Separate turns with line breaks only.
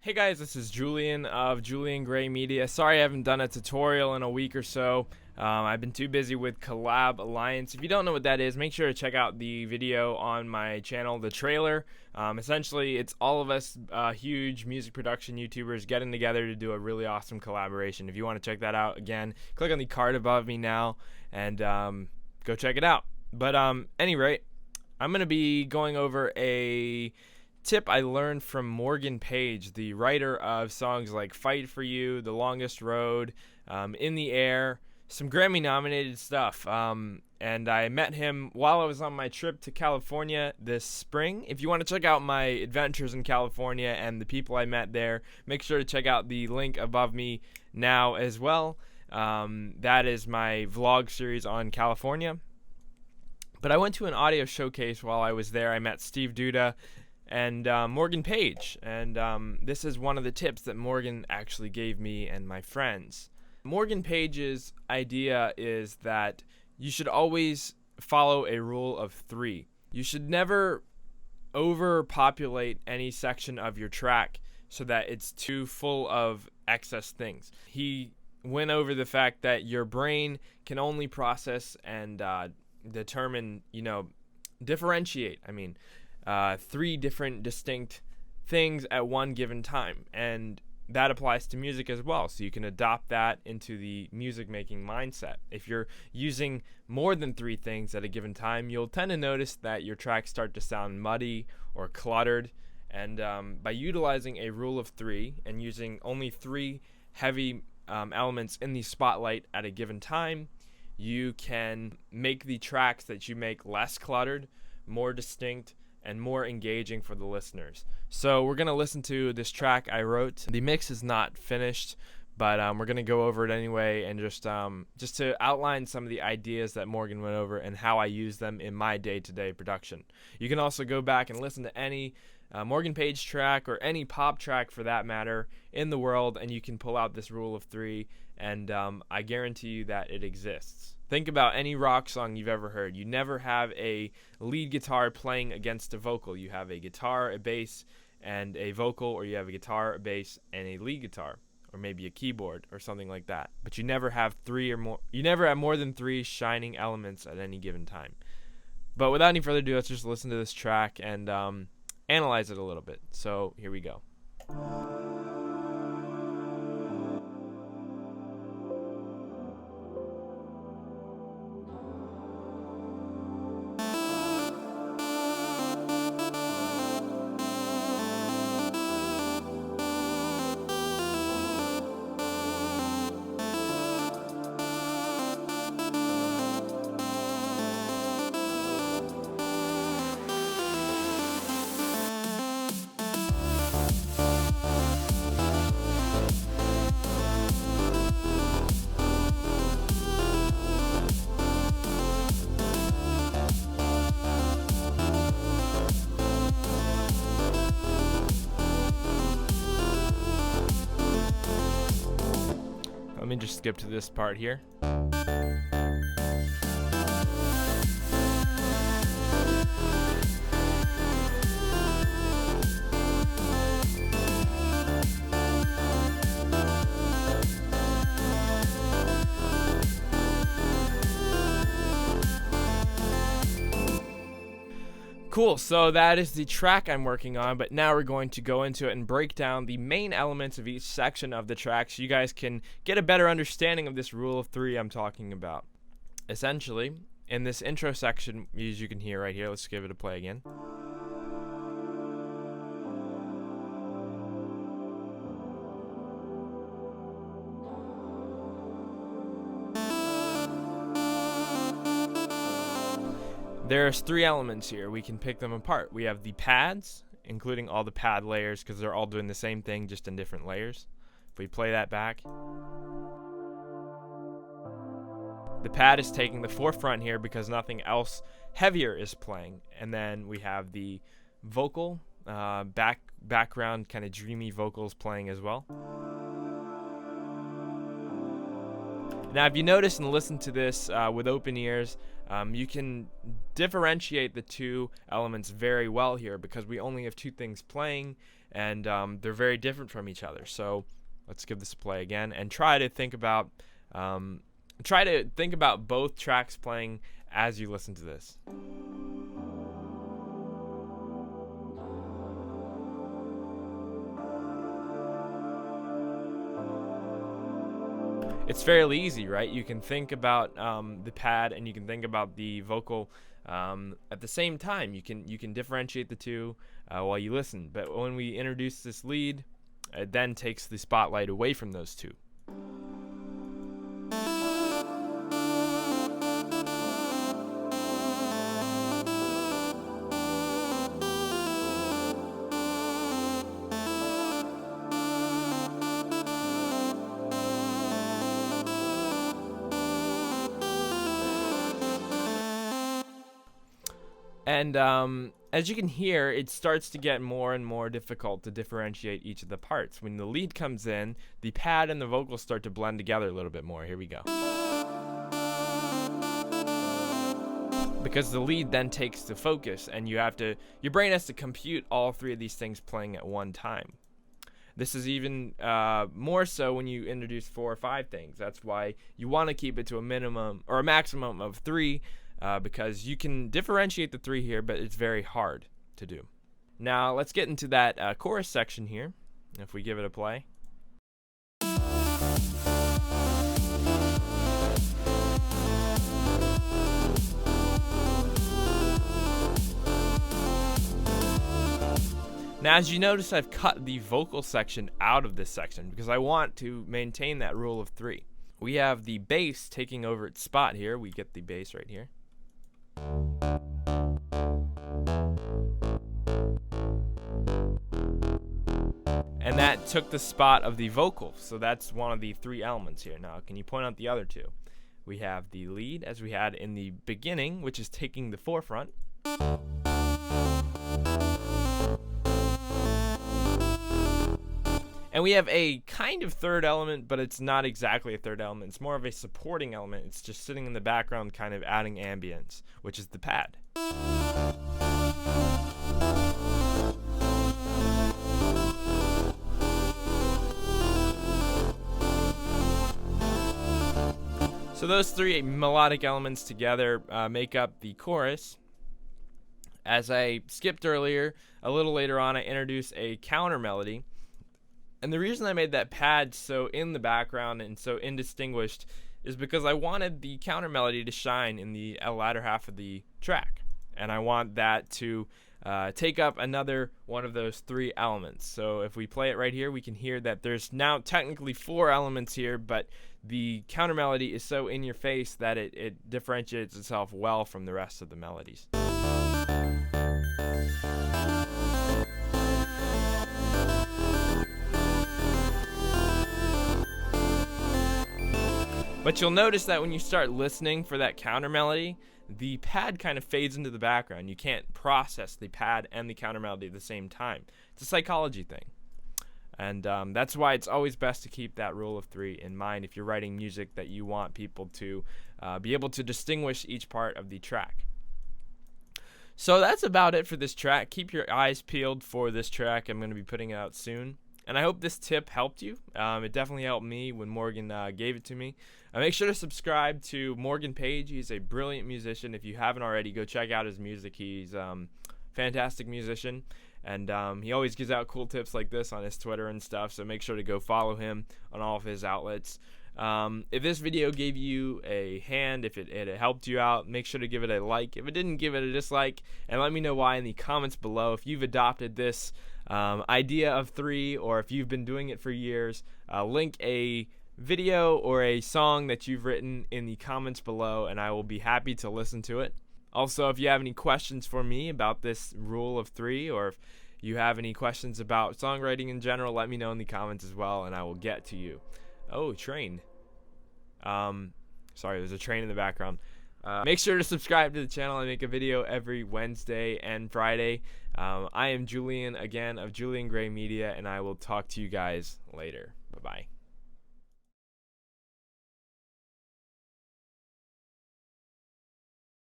Hey guys, this is Julian of Julian Gray Media. Sorry I haven't done a tutorial in a week or so. I've been too busy with Collab Alliance. If you don't know what that is, make sure to check out the video on my channel, the trailer. Essentially, it's all of us huge music production YouTubers getting together to do a really awesome collaboration. If you want to check that out, again, click on the card above me now and go check it out. But any rate, I'm going to be going over a tip I learned from Morgan Page, the writer of songs like Fight For You, The Longest Road, In the Air, some Grammy nominated stuff. And I met him while I was on my trip to California this spring. If you want to check out my adventures in California and the people I met there, make sure to check out the link above me now as well. That is my vlog series on California. But I went to an audio showcase while I was there. I met Steve Duda and Morgan Page, and this is one of the tips that Morgan actually gave me and my friends. Morgan Page's idea is that you should always follow a rule of 3. You should never overpopulate any section of your track so that it's too full of excess things. He went over the fact that your brain can only process and determine, differentiate, 3 different distinct things at one given time, and that applies to music as well. So you can adopt that into the music making mindset. If you're using more than 3 things at a given time, you'll tend to notice that your tracks start to sound muddy or cluttered. And by utilizing a rule of 3 and using only 3 heavy elements in the spotlight at a given time, you can make the tracks that you make less cluttered, more distinct, and more engaging for the listeners. So we're going to listen to this track I wrote. The mix is not finished, but we're going to go over it anyway and just to outline some of the ideas that Morgan went over and how I use them in my day-to-day production. You can also go back and listen to any Morgan Page track or any pop track for that matter in the world, and you can pull out this rule of 3, and I guarantee you that it exists. Think about any rock song you've ever heard. You never have a lead guitar playing against a vocal. You have a guitar, a bass, and a vocal, or you have a guitar, a bass, and a lead guitar, or maybe a keyboard or something like that. But you never have 3 or more. You never have more than 3 shining elements at any given time. But without any further ado, let's just listen to this track and analyze it a little bit. So here we go. Let me just skip to this part here. Cool, so that is the track I'm working on, but now we're going to go into it and break down the main elements of each section of the track so you guys can get a better understanding of this rule of 3 I'm talking about. Essentially, in this intro section, as you can hear right here, let's give it a play again. There's 3 elements here. We can pick them apart. We have the pads, including all the pad layers because they're all doing the same thing just in different layers. If we play that back, the pad is taking the forefront here because nothing else heavier is playing. And then we have the vocal, background kind of dreamy vocals playing as well. Now, if you notice and listen to this with open ears, you can differentiate the two elements very well here, because we only have two things playing, and they're very different from each other. So let's give this a play again and try to think about both tracks playing as you listen to this. It's fairly easy, right? You can think about the pad and you can think about the vocal at the same time. You can differentiate the two while you listen. But when we introduce this lead, it then takes the spotlight away from those two. And as you can hear, it starts to get more and more difficult to differentiate each of the parts. When the lead comes in, the pad and the vocals start to blend together a little bit more. Here we go. Because the lead then takes the focus, and your brain has to compute all three of these things playing at one time. This is even more so when you introduce 4 or 5 things. That's why you want to keep it to a minimum or a maximum of 3. Because you can differentiate the 3 here, but it's very hard to do. Now let's get into that chorus section here, if we give it a play. Now, as you notice, I've cut the vocal section out of this section because I want to maintain that rule of 3. We have the bass taking over its spot here. We get the bass right here. And that took the spot of the vocal, so that's one of the 3 elements here. Now, can you point out the other 2? We have the lead, as we had in the beginning, which is taking the forefront. And we have a kind of third element, but it's not exactly a third element. It's more of a supporting element. It's just sitting in the background, kind of adding ambience, which is the pad. So those 3 melodic elements together make up the chorus. As I skipped earlier, a little later on, I introduced a counter melody. And the reason I made that pad so in the background and so indistinguished is because I wanted the counter melody to shine in the latter half of the track. And I want that to take up another one of those 3 elements. So if we play it right here, we can hear that there's now technically 4 elements here, but the counter melody is so in your face that it differentiates itself well from the rest of the melodies. But you'll notice that when you start listening for that counter melody, the pad kind of fades into the background. You can't process the pad and the counter melody at the same time. It's a psychology thing. And that's why it's always best to keep that rule of 3 in mind if you're writing music that you want people to be able to distinguish each part of the track. So that's about it for this track. Keep your eyes peeled for this track. I'm going to be putting it out soon. And I hope this tip helped you. It definitely helped me when Morgan gave it to me. Make sure to subscribe to Morgan Page. He's a brilliant musician. If you haven't already, go check out his music. He's a fantastic musician. And he always gives out cool tips like this on his Twitter and stuff. So make sure to go follow him on all of his outlets. If this video gave you a hand, if it helped you out, make sure to give it a like. If it didn't, give it a dislike. And let me know why in the comments below. If you've adopted this idea of 3, or if you've been doing it for years, link a video or a song that you've written in the comments below, and I will be happy to listen to it. Also, if you have any questions for me about this rule of 3, or if you have any questions about songwriting in general, let me know in the comments as well, and I will get to you. Oh, train. Sorry, there's a train in the background. Make sure to subscribe to the channel. I make a video every Wednesday and Friday. I am Julian, again, of Julian Gray Media, and I will talk to you guys later. Bye-bye.